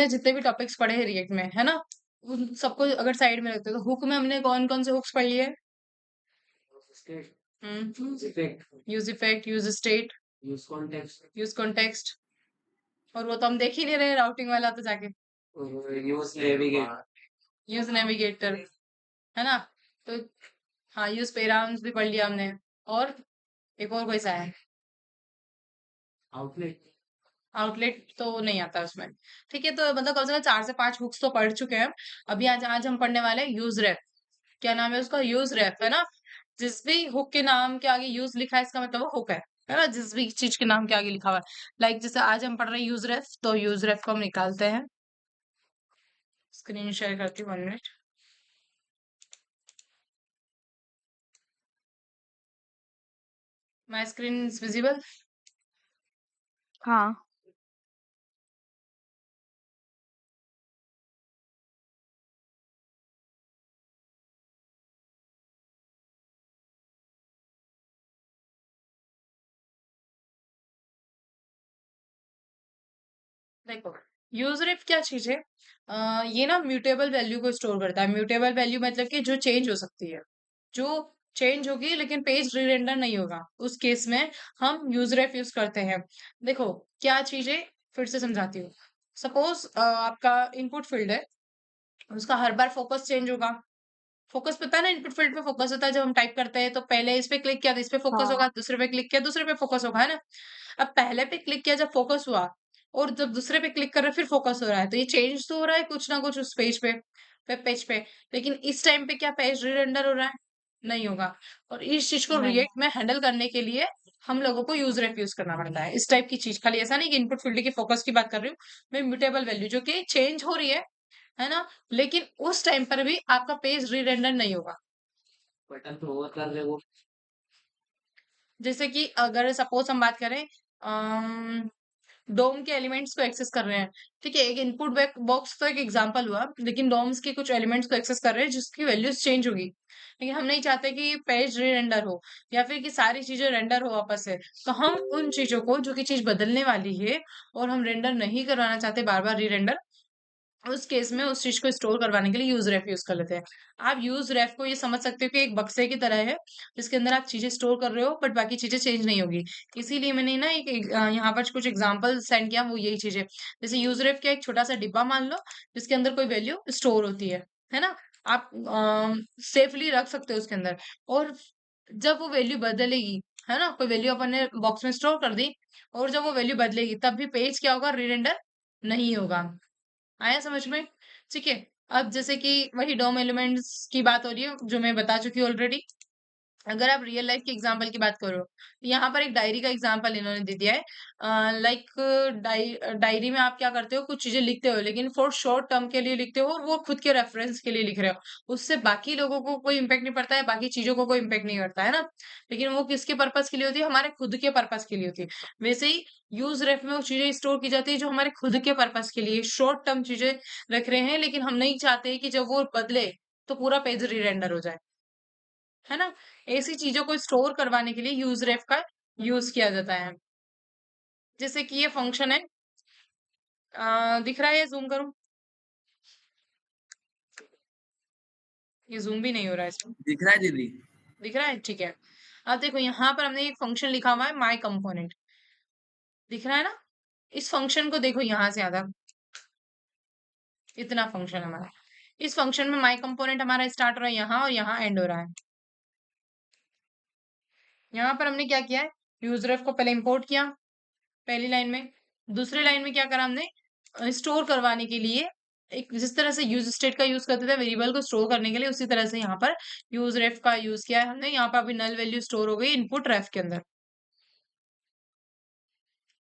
जितने भी टॉपिक्स पढ़े हैं रिएक्ट में, है ना? उन सबको अगर साइड में रखते हो तो हुक में हमने कौन-कौन से हुक्स पढ़ लिए? हुँ, use effect, use state, use context और वो तो हम देख ही नहीं रहे राउटिंग वाला तो जाके। यूज़ नेविगेटर, है ना? तो हाँ, यूज़ पेराउंस भी पढ़ लिया हमने और एक और कोई सा है, आउटलेट तो नहीं आता उसमें। ठीक है, तो मतलब कम से कम 4 से 5 हुक्स तो पढ़ चुके हैं हम। अभी आज आज हम पढ़ने वाले हैं यूज़ रेफ। क्या नाम है उसका? यूज़ रेफ, है ना? जिस भी हुक के नाम के आगे यूज़ लिखा है इसका मतलब वो हुक है ना? जिस भी चीज़ के नाम के आगे लिखा हुआ है। लाइक जैसे आज हम पढ़ रहे हैं यूज़ रेफ, तो यूज़ रेफ को हम निकालते हैं। स्क्रीन शेयर करती हूँ 1 minute. My screen is visible? हाँ। देखो, यूज़ रेफ क्या चीज़ है? ये ना म्यूटेबल वैल्यू को स्टोर करता है। म्यूटेबल वैल्यू मतलब कि जो चेंज हो सकती है। जो चेंज होगी लेकिन पेज री-रेंडर नहीं होगा। उस केस में हम यूज़ रेफ यूज़ करते हैं। देखो, क्या चीज़ है? फिर से समझाती हूँ। सपोज़ आपका इनपुट फ़ील्ड है, उसका हर बार फ़ोकस चेंज होगा। फ़ोकस पता है ना, इनपुट फ़ील्ड पे फ़ोकस होता है जब हम टाइप करते हैं तो पहले इस पे क्लिक किया तो इस पे फ़ोकस हाँ। होगा, दूसरे पे क्लिक किया दूसरे पे फ़ोकस होगा, है ना? अब पहले पे क्लिक किया जब फ़ोकस हुआ और जब दूसरे पे क्लिक कर रहे हैं फिर फ़ोकस हो रहा है, तो ये चेंज तो हो रहा है कुछ ना कुछ उस पेज पे, वेब पेज पे। लेकिन इस टाइम पे क्या पेज री-रेंडर हो रहा है? नहीं होगा। और इस चीज़ को नहीं। रिएक्ट में हैंडल करने के लिए हम लोगों को यूज़ रेफ यूज़ करना पड़ता है। इस टाइप की चीज़, खाली ऐसा नहीं कि इनपुट फ़ील्ड की फ़ोकस की बात कर रही हूँ, मैं म्यूटेबल वैल्यू जो कि चेंज हो रही है ना? लेकिन उस टाइम पर भी आपका पेज री-रेंडर नहीं होगा। जैसे कि अगर सपोज़ हम बात करें डोम के एलिमेंट्स को एक्सेस कर रहे हैं, ठीक है? एक इनपुट बैक बॉक्स तो एक एग्जांपल हुआ, लेकिन डोम्स के कुछ एलिमेंट्स को एक्सेस कर रहे हैं जिसकी वैल्यूज़ चेंज होगी। लेकिन हम नहीं चाहते कि पेज री-रेंडर हो या फिर कि सारी चीज़ें रेंडर हो वापस से। तो हम उन चीज़ों को जो कि चीज़ बदलने वाली है और हम रेंडर नहीं करवाना चाहते बार-बार री-रेंडर, उस केस में उस चीज़ को स्टोर करवाने के लिए यूज़ रेफ यूज़ कर लेते हैं। आप यूज़ रेफ को ये समझ सकते हो कि एक बक्से की तरह है, जिसके अंदर आप चीज़ें स्टोर कर रहे हो बट बाकी चीज़ें चेंज नहीं होगी। इसीलिए मैंने ना यहाँ पर कुछ एग्ज़ाम्पल सेंड किया, वो यही चीज़ है। जैसे यूज़ रेफ का एक छोटा-सा डिब्बा मान लो, जिसके अंदर कोई वैल्यू स्टोर होती है ना? आप सेफली रख सकते हो उसके अंदर और जब वो वैल्यू बदलेगी, है ना? कोई वैल्यू अपन ने बॉक्स में स्टोर कर दी और जब वो वैल्यू बदलेगी तब भी पेज क्या होगा? री-रेंडर नहीं होगा। आया समझ में? ठीक है। अब जैसे कि वही डॉम एलिमेंट्स की बात हो रही है जो मैं बता चुकी हूँ ऑलरेडी। अगर आप रियल लाइफ के एग्जांपल की बात करो, तो यहाँ पर एक डायरी का एग्जांपल इन्होंने दे दिया है। लाइक डायरी में आप क्या करते हो, कुछ चीजें लिखते हो लेकिन फॉर शॉर्ट टर्म के लिए लिखते हो और वो खुद के रेफरेंस के लिए लिख रहे हो। उससे बाकी लोगों को कोई इम्पेक्ट नहीं पड़ता है, बाकी चीजों को कोई इम्पेक्ट नहीं करता है ना। लेकिन वो किसके पर्पज के लिए होती है? हमारे खुद के पर्पज के लिए होती है। वैसे ही यूज रेफ में वो चीजें स्टोर की जाती है जो हमारे खुद के पर्पज के लिए शॉर्ट टर्म चीजें रख रहे हैं, लेकिन हम नहीं चाहते कि जब वो बदले तो पूरा पेज रीरेंडर हो जाए, है ना? ऐसी चीज़ों को स्टोर करवाने के लिए यूज़ रेफ का यूज़ किया जाता है। जैसे कि ये फंक्शन है, दिख रहा है? ज़ूम करूँ? ये ज़ूम भी नहीं हो रहा है इसमें। दिख रहा है दीदी। दिख रहा है? ठीक है। अब देखो यहाँ पर हमने एक फंक्शन लिखा हुआ है माय कंपोनेंट, दिख रहा है ना? इस फंक्शन को देखो यहाँ से आधा, इतना फंक्शन हमारा। इस फंक्शन में माय कंपोनेंट हमारा स्टार्ट हो रहा है यहाँ और यहाँ एंड हो रहा है। यहाँ पर हमने क्या किया है? यूज़ रेफ को पहले इम्पोर्ट किया, पहली लाइन में। दूसरी लाइन में क्या करा हमने? स्टोर करवाने के लिए एक जिस तरह से यूज़ स्टेट का यूज़ करते थे वेरिएबल को स्टोर करने के लिए, उसी तरह से यहाँ पर यूज़ रेफ का यूज़ किया है हमने। यहाँ पर अभी नल वैल्यू स्टोर हो गई इनपुट रेफ के अंदर।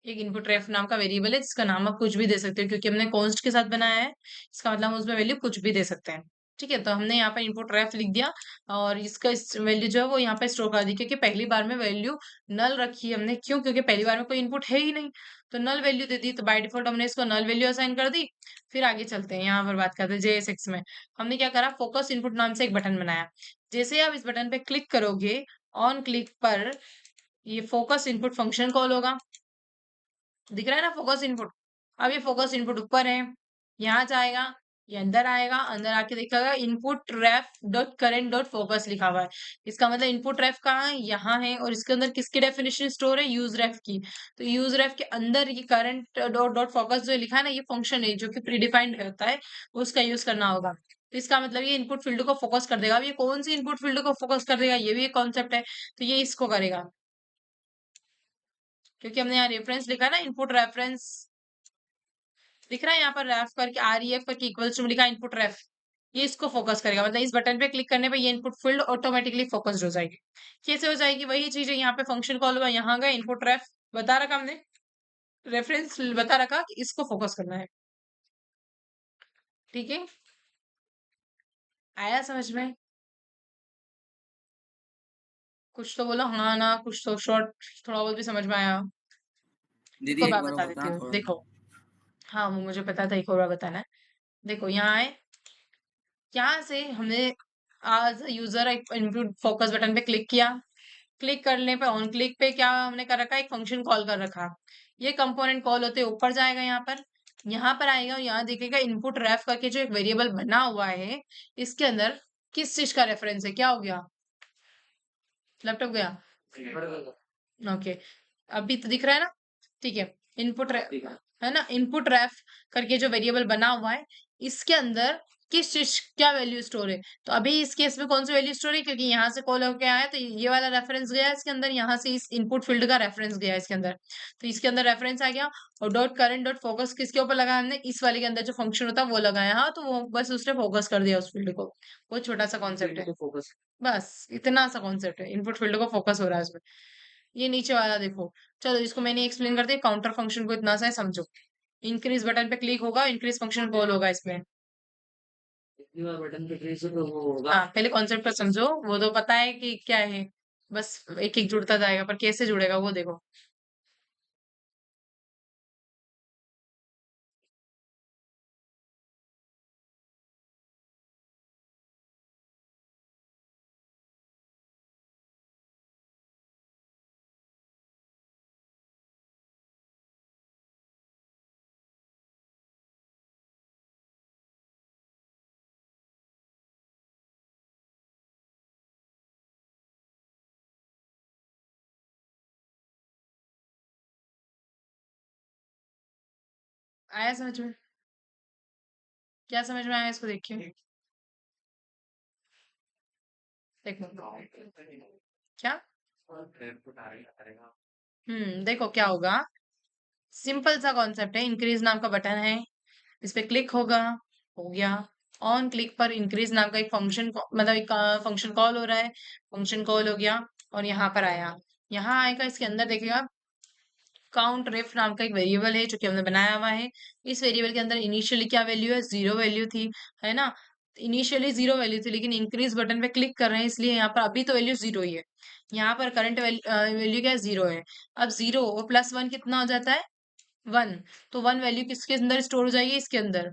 एक इनपुट रेफ नाम का वेरिएबल है जिसका नाम आप कुछ भी दे सकते हो क्योंकि हमने कॉन्स्ट के साथ बनाया है। इसका मतलब हम उसमें वैल्यू कुछ भी दे सकते हैं। ठीक है? तो हमने यहाँ पे इनपुट रेफ लिख दिया और इसका इस वैल्यू जो है वो यहाँ पे स्टोर कर दी क्योंकि पहली बार में वैल्यू नल रखी है हमने। क्यों? क्योंकि पहली बार में कोई इनपुट है ही नहीं। तो नल वैल्यू दे दी, तो बाय डिफॉल्ट हमने इसको नल वैल्यू असाइन कर दी। फिर आगे चलते हैं, यहाँ पर बात करते हैं जेएसएक्स में। हमने क्या करा? फोकस इनपुट नाम से एक बटन बनाया। जैसे आप इस बटन पे क्लिक करोगे, ऑन क्लिक पर ये फोकस इनपुट फंक्शन कॉल होगा। दिख रहा है ना फोकस इनपुट? अब ये फोकस इनपुट ऊपर है, यहाँ जाएगा, ये अंदर आएगा, अंदर आके देखेगा इनपुट रेफ डॉट करेंट डॉट फोकस लिखा हुआ है। इसका मतलब इनपुट रेफ कहाँ है, यहाँ है, और इसके अंदर किसकी डेफिनेशन स्टोर है, यूज रेफ की। तो यूज रेफ के अंदर ये करंट डॉट डॉट फोकस जो लिखा है ना, ये फंक्शन है जो कि प्रीडिफाइंड होता है, उसका यूज करना होगा। तो इसका मतलब ये इनपुट फील्ड को फोकस कर देगा। अब ये कौन सी इनपुट फील्ड को फोकस कर देगा, ये भी एक कॉन्सेप्ट है। तो ये इसको करेगा, क्योंकि हमने यहाँ रेफरेंस लिखा है ना, इनपुट रेफरेंस दिख रहा है यहाँ पर, रेफ करके आर ई एफ करके इक्वल्स टू लिखा है इनपुट रेफ। ये इसको फोकस करेगा, मतलब इस बटन पे क्लिक करने पे ये इनपुट फील्ड ऑटोमेटिकली फोकस्ड हो जाएगी। कैसे हो जाएगी, वही चीज है, यहाँ पे फंक्शन कॉल हुआ, यहाँ गए इनपुट रेफ बता रखा हमने, रेफरेंस बता रखा कि इसको फोकस करना है। ठीक है, आया समझ में? कुछ तो बोलो हाँ ना, कुछ तो शॉर्ट थोड़ा बहुत भी समझ में आया। एक दीदी और एक बात बार बता और देती बता हूँ, थोड़ा। देखो। हाँ वो मुझे पता था, एक और बार बताना है। देखो यहाँ आए, यहाँ से हमने आज यूजर इनपुट फोकस बटन पे क्लिक किया। क्लिक करने पे ऑन क्लिक पे क्या हमने कर रखा है, एक फंक्शन कॉल कर रखा। ये कंपोनेंट कॉल होते ऊपर जाएगा, यहाँ पर आएगा, और यहाँ देखेगा इनपुट रेफ करके जो एक वेरिएबल बना हुआ है, इसके अंदर किस चीज का रेफरेंस है, क्या हो गया, लैपटॉप गया, ओके, अभी तो दिख रहा है ना। ठीक है, इनपुट है ना, इनपुट रेफ करके जो वेरिएबल बना हुआ है, इसके अंदर किस चीज क्या वैल्यू स्टोर है। तो अभी इस केस में कौन सी वैल्यू स्टोर है, क्योंकि यहाँ से कॉल होके आया तो ये वाला रेफरेंस गया इसके अंदर, यहाँ से इस इनपुट फील्ड का रेफरेंस गया इसके अंदर। तो इसके अंदर रेफरेंस आ गया, और डॉट करंट डॉट फोकस किसके ऊपर लगाया हमने, इस वाले के अंदर जो फंक्शन होता है वो लगाया। हाँ तो वो बस उसने फोकस कर दिया उस फील्ड को। वो छोटा सा कॉन्सेप्ट है, बस इतना सा कॉन्सेप्ट है, इनपुट फील्ड को फोकस हो रहा है उसमें। ये नीचे वाला देखो, चलो इसको मैंने एक्सप्लेन कर दिया, काउंटर फंक्शन को इतना सा है, समझो। इंक्रीज बटन पे क्लिक होगा, इंक्रीज फंक्शन कॉल होगा इसमें। बटन पे क्लिक तो वो होगा। हाँ पहले कॉन्सेप्ट को समझो, वो तो पता है कि क्या है, बस एक एक जुड़ता जाएगा, पर कैसे जुड़ेगा वो देखो। आया समझ में? क्या समझ में आया इसको देखिए, देखो क्या, देखो क्या होगा। सिंपल सा कॉन्सेप्ट है, इंक्रीज नाम का बटन है, इस पे क्लिक होगा, हो गया। ऑन क्लिक पर इंक्रीज नाम का एक फंक्शन, मतलब एक फंक्शन कॉल हो रहा है, फंक्शन कॉल हो गया, और यहाँ पर आया। यहाँ आएगा, इसके अंदर देखेगा काउंट रेफ नाम का एक वेरिएबल है जो कि हमने बनाया हुआ है। इस वेरिएबल के अंदर इनिशियली क्या वैल्यू है, जीरो वैल्यू थी, है ना। इनिशियली जीरो वैल्यू थी, लेकिन इंक्रीज बटन पे क्लिक कर रहे हैं, इसलिए यहाँ पर अभी तो वैल्यू जीरो ही है। यहाँ पर करंट वैल्यू क्या है, जीरो है। अब जीरो और प्लस वन कितना हो जाता है, वन। तो वन वैल्यू किसके अंदर स्टोर हो जाएगी, इसके अंदर।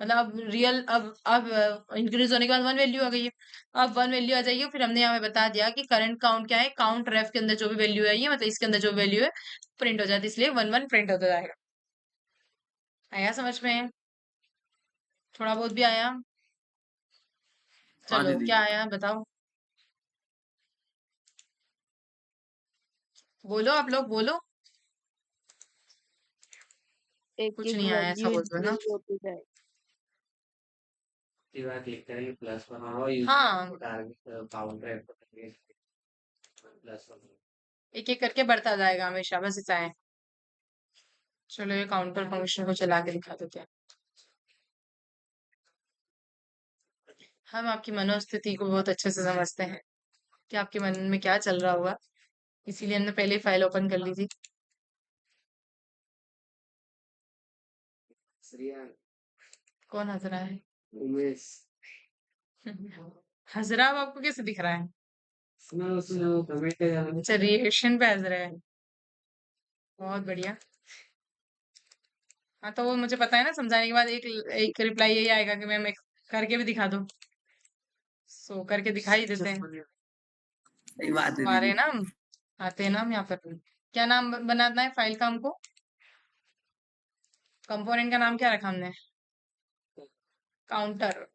मतलब अब रियल, अब इंक्रीज होने के बाद वन वैल्यू आ गई है। अब वन वैल्यू आ जाएगी, फिर हमने यहाँ पे बता दिया कि करंट काउंट क्या है, काउंट रेफ के अंदर जो भी वैल्यू आई है, मतलब इसके अंदर जो वैल्यू है प्रिंट हो जाती है, इसलिए वन वन प्रिंट होता जाएगा। आया समझ में? थोड़ा बहुत भी आया? हाँ चलो दीदी। क्या आया बताओ, बोलो आप लोग बोलो। एक कुछ एक नहीं आया ऐसा वैल्यू बोल दो ना। इंक्रीज होती जाए। क्लिक करेंगे प्लस वन होगा, यूज हाँ, टारगेट काउंटर प्लस वन। एक एक करके बढ़ता जाएगा हमेशा, बस इतना है। चलो ये काउंटर फंक्शन को चला के दिखा देते हैं। हम आपकी मनोस्थिति को बहुत अच्छे से समझते हैं कि आपके मन में क्या चल रहा होगा, इसीलिए हमने पहले ही फाइल ओपन कर ली थी। श्रिया, कौन हंस रहा है? उमेश। हंस रहा है, आपको कैसे दिख रहा है? सुनो सुनो कमेंट है। अच्छा रिएक्शन पे हंस रहा है, बहुत बढ़िया। हाँ तो वो मुझे पता है ना, समझाने के बाद एक एक रिप्लाई यही आएगा कि मैम एक करके भी दिखा दो। सो करके दिखाई देते हैं। सही बात है हमारे दीदी। नाम आते हैं, नाम यहाँ पर। क्या नाम बनाना है फाइल का हमको, कंपोनेंट का नाम क्या रखा हमने, काउंटर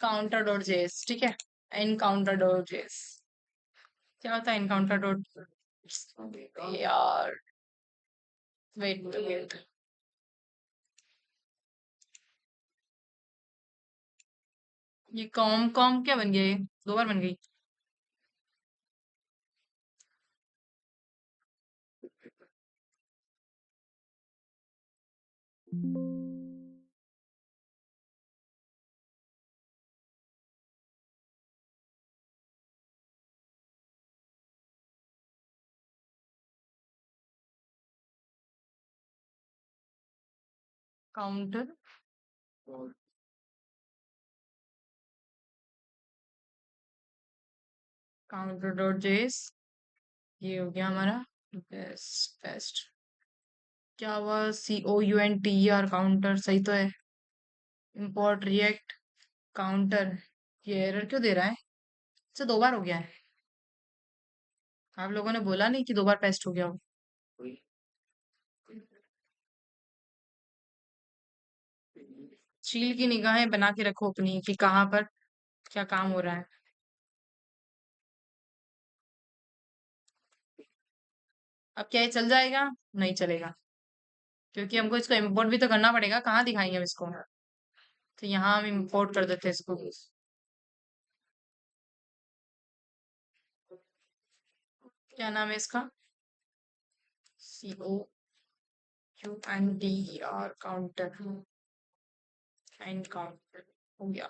काउंटर डॉट जेएस, ठीक है। एनकाउंटर डॉट जेएस क्या होता है? एनकाउंटर डॉट यार, वेट वेट, ये कॉम कॉम क्या बन गया? ये दो बार बन गई। काउंटर काउंटर डॉट जेएस, ये हो गया हमारा बेस्ट बेस्ट। क्या हुआ? COUNTER काउंटर सही तो है। इंपोर्ट रिएक्ट काउंटर, ये एरर क्यों दे रहा है? इसे दो बार हो गया है। आप लोगों ने बोला नहीं कि दो बार पेस्ट हो गया हो? चील की निगाहें बना के रखो अपनी कि कहाँ पर क्या काम हो रहा है। अब क्या ये चल जाएगा? नहीं चलेगा, क्योंकि हमको इसको इम्पोर्ट भी तो करना पड़ेगा। कहाँ दिखाएंगे हम इसको? तो यहाँ हम इम्पोर्ट कर देते हैं इसको। क्या नाम है इसका? COUNTER काउंटर एंड काउंटर हो गया।